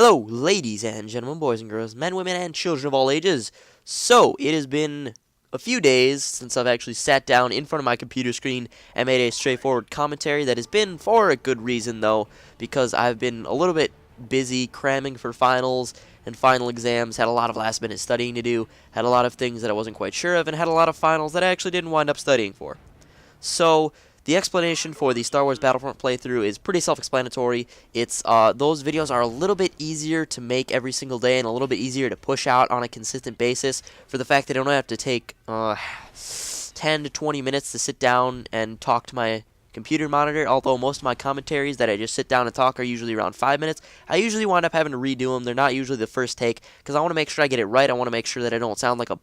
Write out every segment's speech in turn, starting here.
Hello, ladies and gentlemen, boys and girls, men, women, and children of all ages. So, it has been a few days since I've actually sat down in front of my computer screen and made a straightforward commentary that has been for a good reason, though, because I've been a little bit busy cramming for finals and final exams, had a lot of last-minute studying to do, had a lot of things that I wasn't quite sure of, and had a lot of finals that I actually didn't wind up studying for. So, the explanation for the Star Wars Battlefront playthrough is pretty self-explanatory. It's those videos are a little bit easier to make every single day and a little bit easier to push out on a consistent basis for the fact that I don't have to take 10 to 20 minutes to sit down and talk to my computer monitor, although most of my commentaries that I just sit down and talk are usually around 5 minutes. I usually wind up having to redo them. They're not usually the first take because I want to make sure I get it right. I want to make sure that I don't sound like a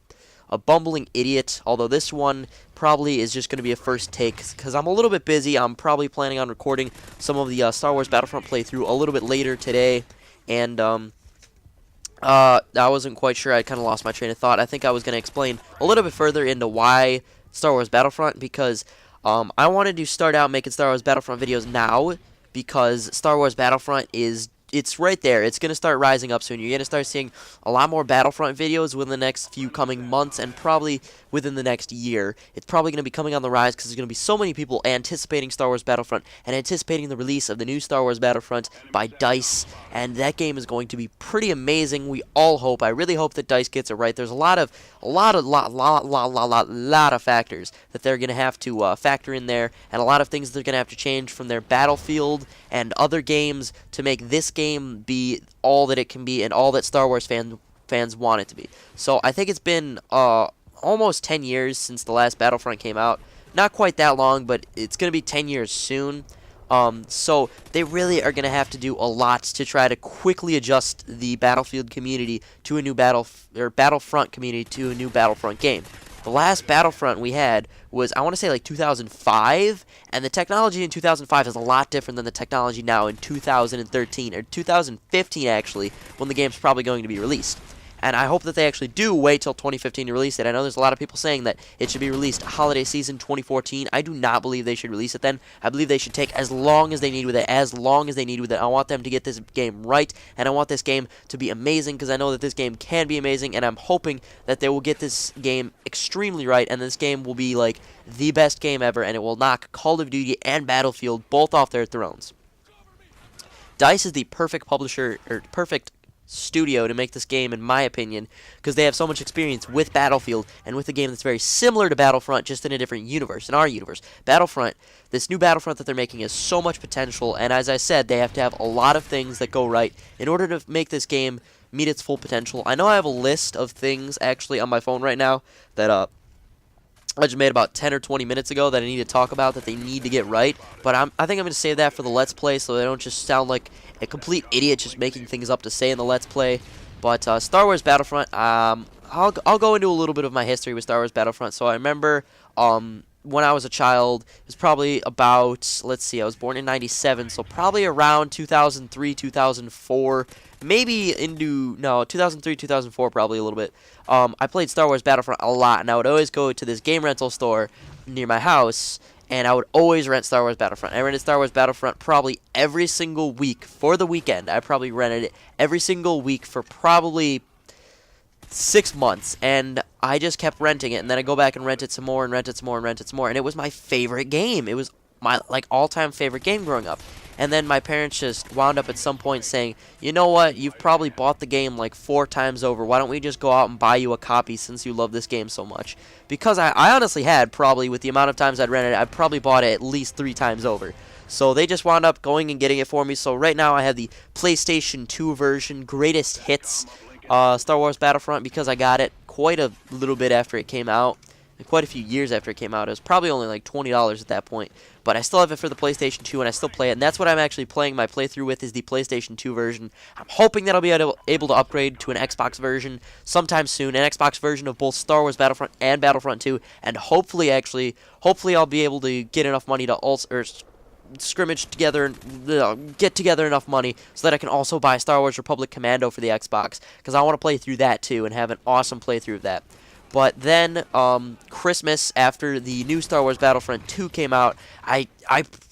bumbling idiot, although this one probably is just going to be a first take because I'm a little bit busy. I'm probably planning on recording some of the Star Wars Battlefront playthrough a little bit later today, and I wasn't quite sure. I kind of lost my train of thought. I think I was going to explain a little bit further into why Star Wars Battlefront, because I wanted to start out making Star Wars Battlefront videos now because Star Wars Battlefront it's right there. It's going to start rising up soon. You're going to start seeing a lot more Battlefront videos within the next few coming months and probably within the next year. It's probably going to be coming on the rise because there's going to be so many people anticipating Star Wars Battlefront and anticipating the release of the new Star Wars Battlefront by DICE, and that game is going to be pretty amazing. We all hope. I really hope that DICE gets it right. There's a lot of factors that they're going to have to factor in there, and a lot of things they're going to have to change from their Battlefield and other games to make this game be all that it can be and all that Star Wars fans want it to be. So I think it's been almost 10 years since the last Battlefront came out. Not quite that long, but it's going to be 10 years soon. So they really are going to have to do a lot to try to quickly adjust the Battlefield community to a new Battlefront community to a new Battlefront game. The last Battlefront we had was, I want to say, like 2005, and the technology in 2005 is a lot different than the technology now in 2013, or 2015 actually, when the game's probably going to be released. And I hope that they actually do wait till 2015 to release it. I know there's a lot of people saying that it should be released holiday season 2014. I do not believe they should release it then. I believe they should take as long as they need with it, I want them to get this game right, and I want this game to be amazing, because I know that this game can be amazing, and I'm hoping that they will get this game extremely right, and this game will be like the best game ever, and it will knock Call of Duty and Battlefield both off their thrones. DICE is the perfect publisher, or perfect studio to make this game, in my opinion, because they have so much experience with Battlefield and with a game that's very similar to Battlefront, just in a different universe, in our universe. Battlefront, this new Battlefront that they're making, has so much potential, and as I said, they have to have a lot of things that go right in order to make this game meet its full potential. I know I have a list of things actually on my phone right now that I just made about 10 or 20 minutes ago that I need to talk about, that they need to get right, but I think I'm going to save that for the Let's Play so they don't just sound like a complete idiot just making things up to say in the Let's Play. But Star Wars Battlefront, I'll go into a little bit of my history with Star Wars Battlefront. So I remember when I was a child, it was probably about, let's see, I was born in 97, so probably around 2003, 2004, maybe into, no, 2003, 2004, probably a little bit. I played Star Wars Battlefront a lot, and I would always go to this game rental store near my house, and I would always rent Star Wars Battlefront. I rented Star Wars Battlefront probably every single week for the weekend. I probably rented it every single week for probably 6 months, and I just kept renting it, and then I go back and rent it some more, and rent it some more, and rent it some more, and it was my favorite game. It was my all-time favorite game growing up. And then my parents just wound up at some point saying, you know what, you've probably bought the game like 4 times over. Why don't we just go out and buy you a copy since you love this game so much? Because I honestly had, probably with the amount of times I'd rented it, I probably bought it at least 3 times over. So they just wound up going and getting it for me. So right now I have the PlayStation 2 version, Greatest Hits, Star Wars Battlefront, because I got it quite a little bit after it came out. Quite a few years after it came out. It was probably only like $20 at that point. But I still have it for the PlayStation 2, and I still play it. And that's what I'm actually playing my playthrough with, is the PlayStation 2 version. I'm hoping that I'll be able to upgrade to an Xbox version sometime soon. An Xbox version of both Star Wars Battlefront and Battlefront 2. And hopefully I'll be able to get enough money to scrimmage together and get together enough money so that I can also buy Star Wars Republic Commando for the Xbox. Because I want to play through that too and have an awesome playthrough of that. But then Christmas, after the new Star Wars Battlefront 2 came out, I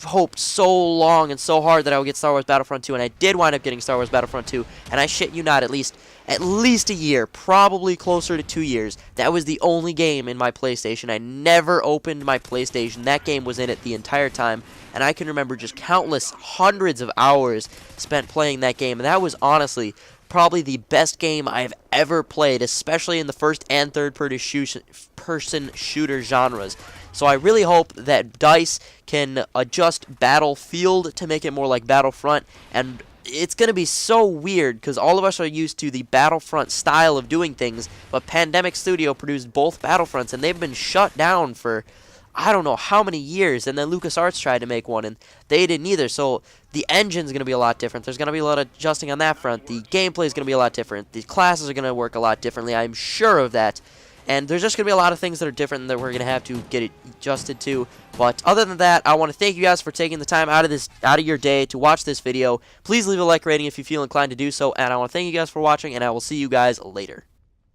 hoped so long and so hard that I would get Star Wars Battlefront 2, and I did wind up getting Star Wars Battlefront 2, and I shit you not, at least a year, probably closer to 2 years. That was the only game in my PlayStation. I never opened my PlayStation. That game was in it the entire time, and I can remember just countless hundreds of hours spent playing that game, and that was honestly probably the best game I've ever played, especially in the first and third person shooter genres. So I really hope that DICE can adjust Battlefield to make it more like Battlefront, and it's going to be so weird because all of us are used to the Battlefront style of doing things, but Pandemic Studio produced both Battlefronts, and they've been shut down for I don't know how many years, and then LucasArts tried to make one, and they didn't either, so the engine's going to be a lot different. There's going to be a lot of adjusting on that front. The gameplay is going to be a lot different. The classes are going to work a lot differently. I'm sure of that, and there's just going to be a lot of things that are different that we're going to have to get it adjusted to. But other than that, I want to thank you guys for taking the time out of your day to watch this video. Please leave a like rating if you feel inclined to do so, and I want to thank you guys for watching, and I will see you guys later.